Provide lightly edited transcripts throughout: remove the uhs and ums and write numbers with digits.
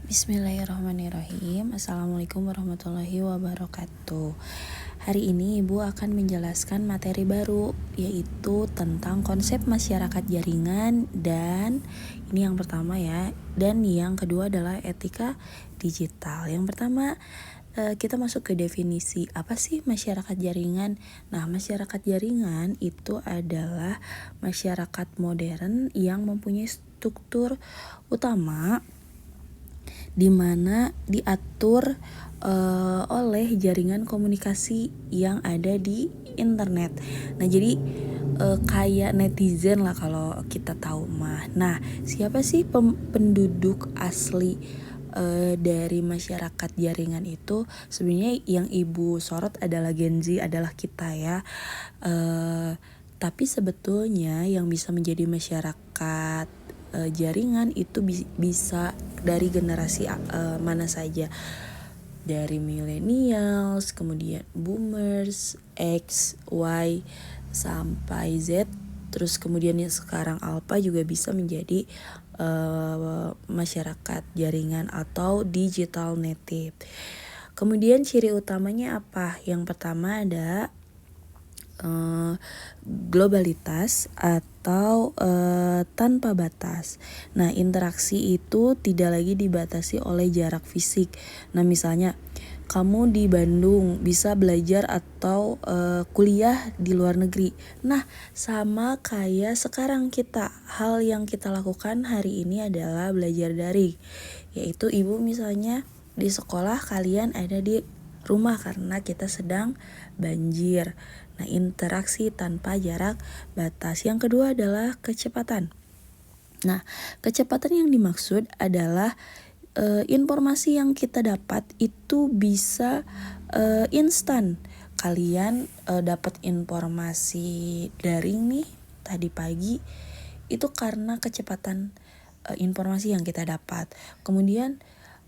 Bismillahirrahmanirrahim. Assalamualaikum warahmatullahi wabarakatuh. Hari ini Ibu akan menjelaskan materi baru, yaitu tentang konsep masyarakat jaringan. Dan ini yang pertama ya. Dan yang kedua adalah etika digital. Yang pertama, kita masuk ke definisi apa sih masyarakat jaringan. Nah, masyarakat jaringan itu adalah masyarakat modern yang mempunyai struktur utama di mana diatur oleh jaringan komunikasi yang ada di internet. Nah, jadi kayak netizen lah kalau kita tahu mah. Nah, siapa sih penduduk asli dari masyarakat jaringan itu? Sebenarnya yang Ibu sorot adalah Gen Z, adalah kita ya. Tapi sebetulnya yang bisa menjadi masyarakat jaringan itu bisa dari generasi mana saja, dari millennials, kemudian boomers, X, Y, sampai Z, terus kemudian yang sekarang alpha juga bisa menjadi masyarakat jaringan atau digital native. Kemudian ciri utamanya apa? Yang pertama ada globalitas atau tanpa batas. Nah, interaksi itu tidak lagi dibatasi oleh jarak fisik. Nah, misalnya kamu di Bandung bisa belajar atau kuliah di luar negeri. Nah, sama kayak sekarang kita, hal yang kita lakukan hari ini adalah belajar daring, yaitu Ibu misalnya di sekolah, kalian ada di rumah karena kita sedang banjir. Nah, interaksi tanpa jarak batas. Yang kedua adalah kecepatan. Nah, kecepatan yang dimaksud adalah informasi yang kita dapat itu bisa instan. Kalian dapat informasi daring nih tadi pagi, itu karena kecepatan informasi yang kita dapat. Kemudian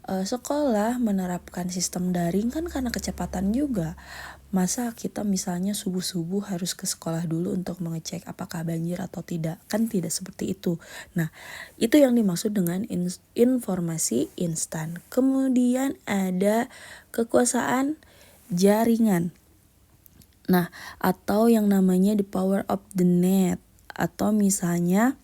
sekolah menerapkan sistem daring kan karena kecepatan juga. Masa kita misalnya subuh-subuh harus ke sekolah dulu untuk mengecek apakah banjir atau tidak? Kan tidak seperti itu. Nah, itu yang dimaksud dengan informasi instan. Kemudian ada kekuasaan jaringan. Nah, atau yang namanya the power of the net, atau misalnya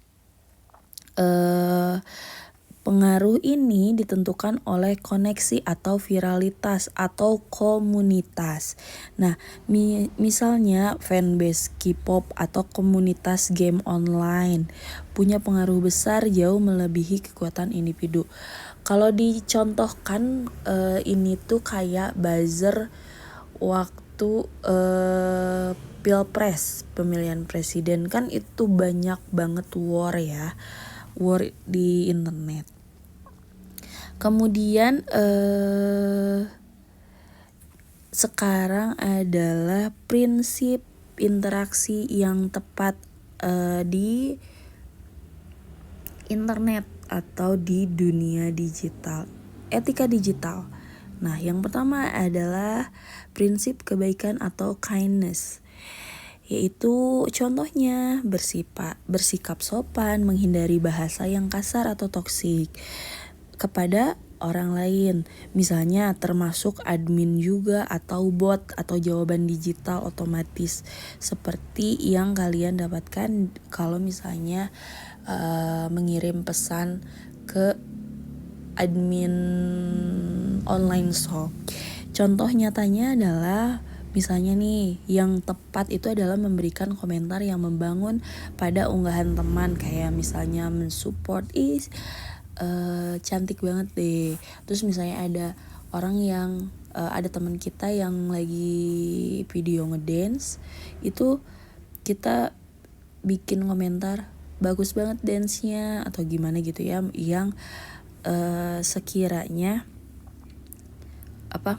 pengaruh ini ditentukan oleh koneksi atau viralitas atau komunitas. Nah, misalnya fanbase K-pop atau komunitas game online punya pengaruh besar jauh melebihi kekuatan individu. Kalau dicontohkan ini tuh kayak buzzer waktu Pilpres, pemilihan presiden, kan itu banyak banget war di internet. Kemudian sekarang adalah prinsip interaksi yang tepat di internet atau di dunia digital, etika digital. Nah, yang pertama adalah prinsip kebaikan atau kindness, yaitu contohnya bersikap sopan, menghindari bahasa yang kasar atau toksik kepada orang lain, misalnya termasuk admin juga atau bot atau jawaban digital otomatis seperti yang kalian dapatkan kalau misalnya mengirim pesan ke admin online shop. Contoh nyatanya adalah misalnya nih, yang tepat itu adalah memberikan komentar yang membangun pada unggahan teman, kayak misalnya mensupport cantik banget deh. Terus misalnya ada orang yang ada teman kita yang lagi video ngedance, itu kita bikin komentar bagus banget dance-nya atau gimana gitu ya, yang sekiranya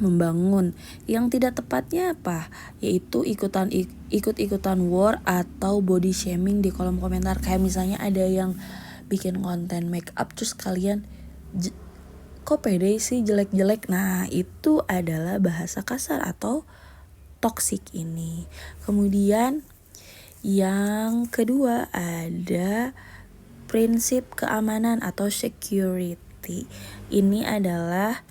membangun. Yang tidak tepatnya yaitu ikut-ikutan war atau body shaming di kolom komentar. Kayak misalnya ada yang bikin konten make up terus kalian kok pede sih jelek-jelek. Nah, itu adalah bahasa kasar atau toksik ini. Kemudian yang kedua ada prinsip keamanan atau security. mengerti. Ini adalah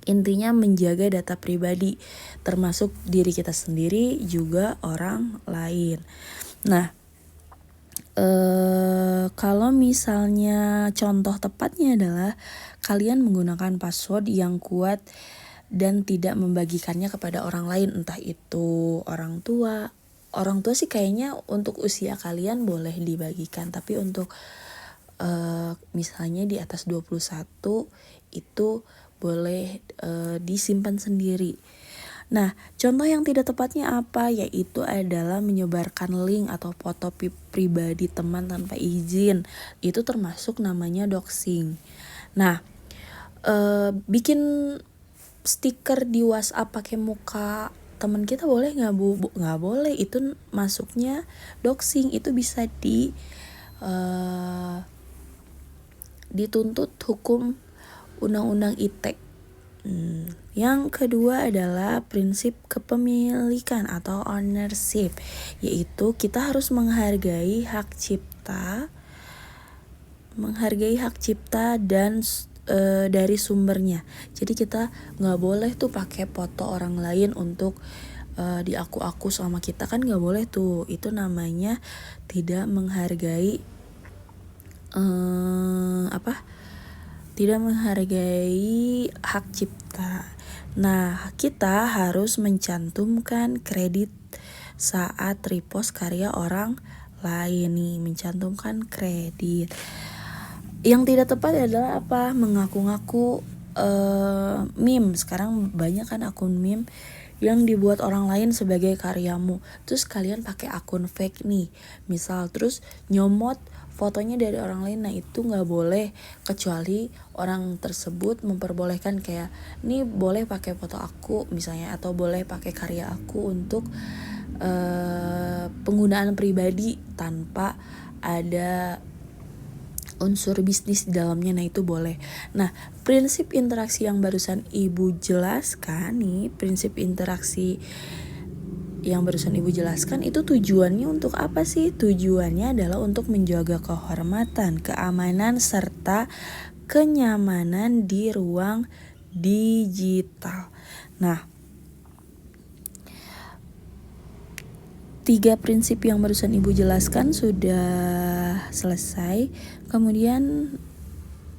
intinya menjaga data pribadi, termasuk diri kita sendiri juga orang lain. Nah, kalau misalnya contoh tepatnya adalah kalian menggunakan password yang kuat dan tidak membagikannya kepada orang lain, entah itu orang tua. Orang tua sih kayaknya untuk usia kalian boleh dibagikan, tapi untuk misalnya di atas 21 itu boleh disimpan sendiri. Nah, contoh yang tidak tepatnya apa? Yaitu adalah menyebarkan link atau foto pribadi teman tanpa izin. Itu termasuk namanya doxing. Nah, bikin stiker di WhatsApp pakai muka teman kita boleh nggak, Bu? Nggak boleh. Itu masuknya doxing. Itu bisa dituntut hukum Undang-Undang ITE. Yang kedua adalah prinsip kepemilikan atau ownership, yaitu kita harus menghargai hak cipta dan dari sumbernya. Jadi kita nggak boleh tuh pakai foto orang lain untuk di aku sama kita, kan nggak boleh tuh. Itu namanya tidak menghargai tidak menghargai hak cipta. Nah, kita harus mencantumkan kredit saat repost karya orang lain nih, mencantumkan kredit. Yang tidak tepat adalah apa? Mengaku-ngaku meme. Sekarang banyak kan akun meme yang dibuat orang lain sebagai karyamu. Terus kalian pakai akun fake nih, misal, terus nyomot fotonya dari orang lain. Nah, itu nggak boleh, kecuali orang tersebut memperbolehkan, kayak nih boleh pakai foto aku misalnya, atau boleh pakai karya aku untuk penggunaan pribadi tanpa ada unsur bisnis di dalamnya. Nah, itu boleh. Nah, prinsip interaksi yang barusan Ibu jelaskan nih, prinsip interaksi yang barusan Ibu jelaskan itu tujuannya untuk apa sih? Tujuannya adalah untuk menjaga kehormatan, keamanan, serta kenyamanan di ruang digital. Nah, 3 prinsip yang barusan Ibu jelaskan sudah selesai. Kemudian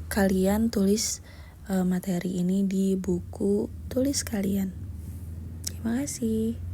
kalian tulis materi ini di buku tulis kalian. Terima kasih.